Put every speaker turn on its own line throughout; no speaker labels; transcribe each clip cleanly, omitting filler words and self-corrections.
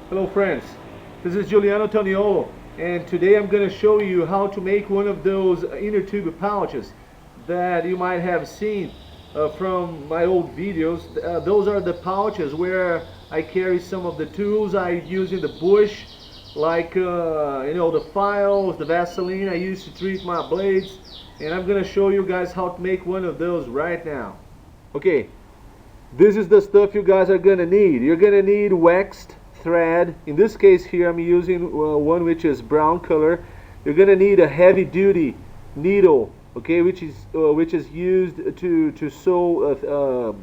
Hello friends, this is Giuliano Toniolo, and today I'm going to show you how to make one of those inner tube pouches that you might have seen from my old videos. Those are the pouches where I carry some of the tools I use in the bush, like the files, the Vaseline I use to treat my blades, and I'm going to show you guys how to make one of those right now. Okay, this is the stuff you guys are gonna need. You're gonna need waxed thread. In this case here I'm using one which is brown color. You're gonna need a heavy duty needle, okay, which is used to sew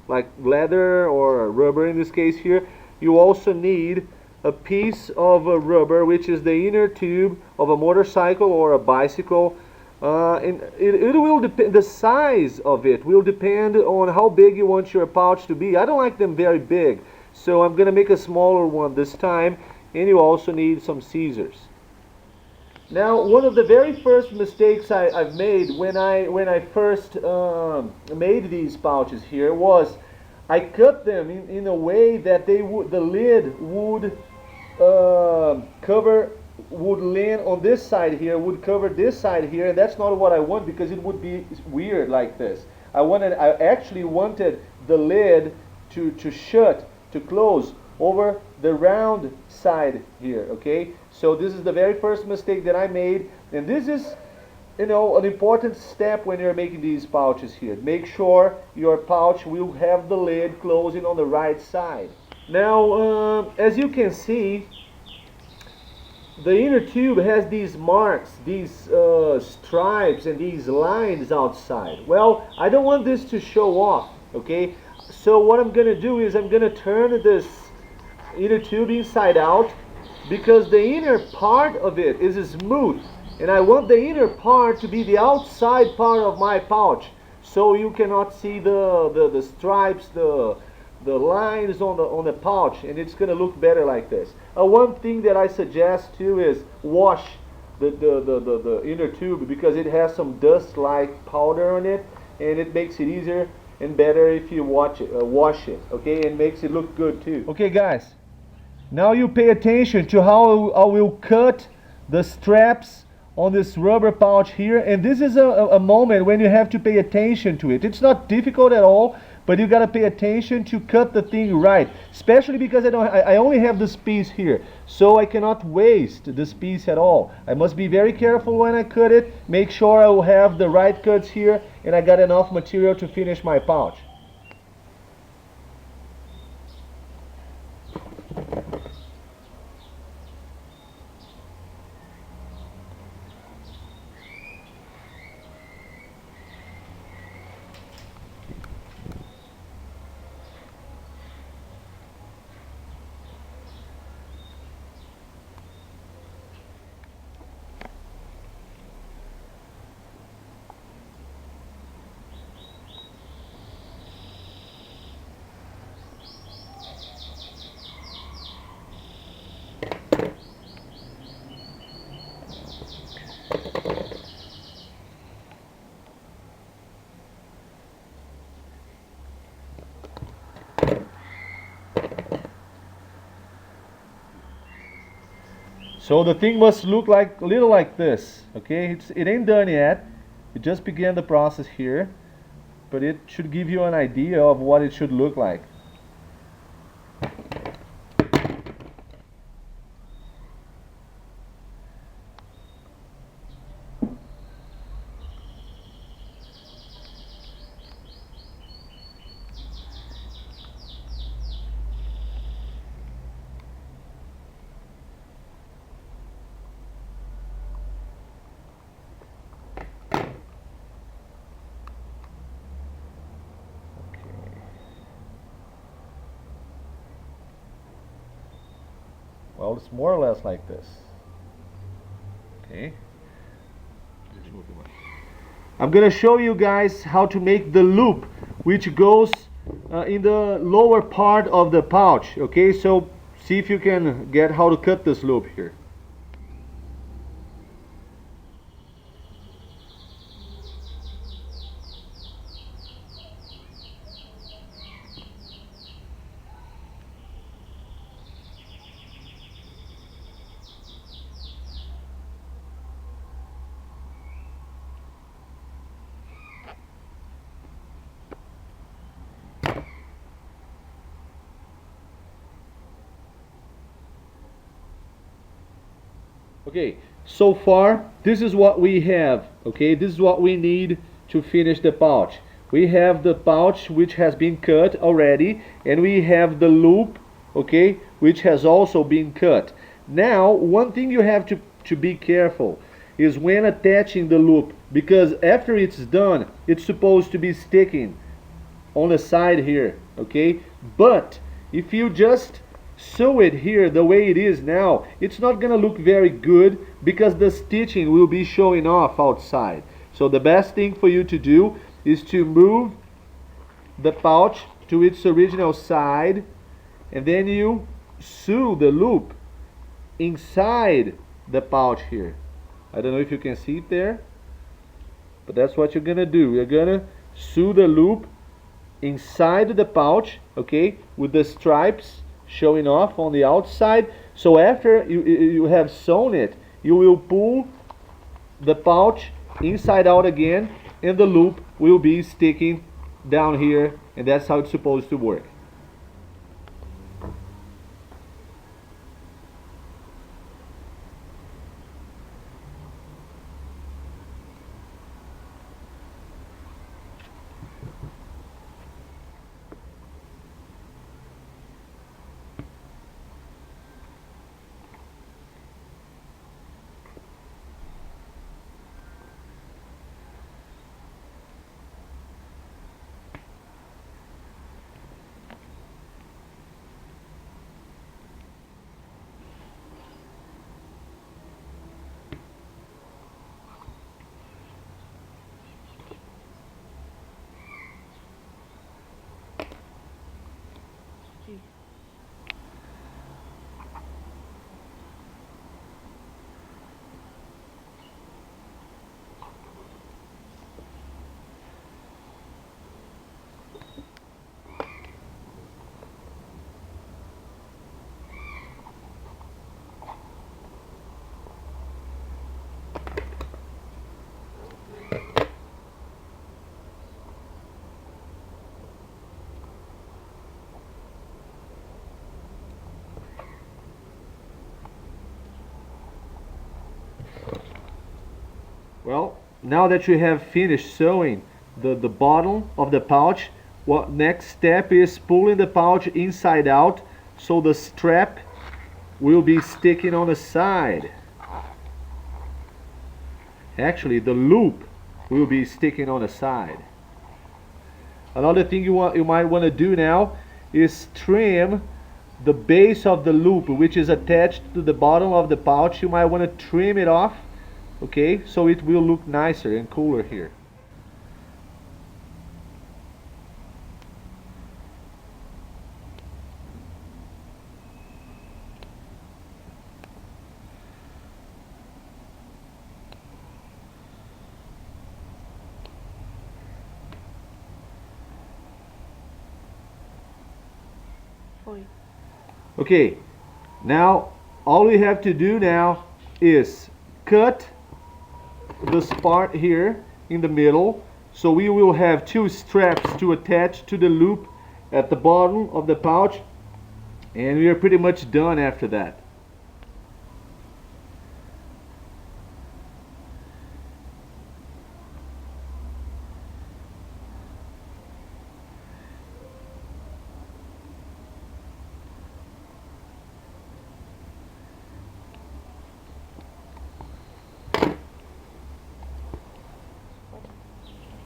like leather or rubber in this case here. You also need a piece of rubber which is the inner tube of a motorcycle or a bicycle. And it will depend, the size of it will depend on how big you want your pouch to be. I don't like them very big, so I'm gonna make a smaller one this time. And you also need some scissors. Now, one of the very first mistakes I've made when I first made these pouches here was I cut them in a way that the lid cover would land on this side here, would cover this side here, and that's not what I want because it would be weird like this. I actually wanted the lid to close over the round side here, okay? So this is the very first mistake that I made, and this is an important step when you're making these pouches here. Make sure your pouch will have the lid closing on the right side. Now, as you can see, the inner tube has these marks, these stripes and these lines outside. Well, I don't want this to show off, okay? So what I'm gonna do is I'm gonna turn this inner tube inside out because the inner part of it is smooth, and I want the inner part to be the outside part of my pouch, so you cannot see the stripes, the lines on the pouch, and it's gonna look better like this. One thing that I suggest too is wash the inner tube because it has some dust-like powder on it, and it makes it easier and better if you wash it, okay, and makes it look good too. Okay, guys, now you pay attention to how I will cut the straps on this rubber pouch here, and this is a moment when you have to pay attention to it. It's not difficult at all, but you gotta pay attention to cut the thing right, especially because I only have this piece here, so I cannot waste this piece at all. I must be very careful when I cut it, make sure I will have the right cuts here, and I got enough material to finish my pouch. So the thing must look like a little like this, okay? It ain't done yet. It just began the process here, but it should give you an idea of what it should look like. Well, it's more or less like this. Okay. I'm gonna show you guys how to make the loop which goes in the lower part of the pouch. Okay, so see if you can get how to cut this loop here. Okay, so far this is what we have. Okay, this is what we need to finish the pouch. We have the pouch which has been cut already, and we have the loop, okay, which has also been cut. Now, one thing you have to be careful is when attaching the loop, because after it's done, it's supposed to be sticking on the side here, okay? But if you just sew it here the way it is now, it's not gonna look very good because the stitching will be showing off outside. So the best thing for you to do is to move the pouch to its original side, and then you sew the loop inside the pouch here. I don't know if you can see it there, but that's what you're gonna do. You're gonna sew the loop inside the pouch, okay, with the stripes showing off on the outside. So after you have sewn it, you will pull the pouch inside out again, and the loop will be sticking down here, and that's how it's supposed to work. Well, now that you have finished sewing the bottom of the pouch, what next step is pulling the pouch inside out so the strap will be sticking on the side. Actually, the loop will be sticking on the side. Another thing you might want to do now is trim the base of the loop, which is attached to the bottom of the pouch. You might want to trim it off, okay, so it will look nicer and cooler here. Okay, now all we have to do now is cut this part here in the middle, so we will have two straps to attach to the loop at the bottom of the pouch, and we are pretty much done after that.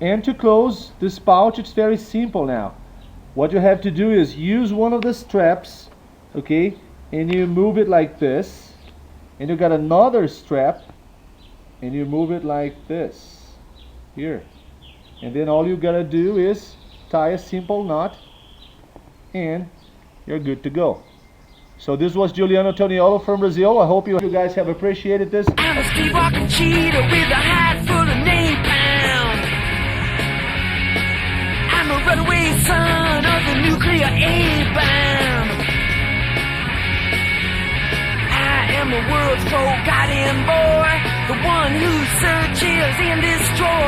And to close this pouch, it's very simple now. What you have to do is use one of the straps, okay, and you move it like this, and you got another strap, and you move it like this, here. And then all you gotta do is tie a simple knot, and you're good to go. So this was Juliano Toniolo from Brazil. I hope you guys have appreciated this.
I'm a street-walking cheetah with a hide full of napalm. I'm a runaway son of the nuclear A-bomb. I am the world's forgotten boy, the one who searches and destroys.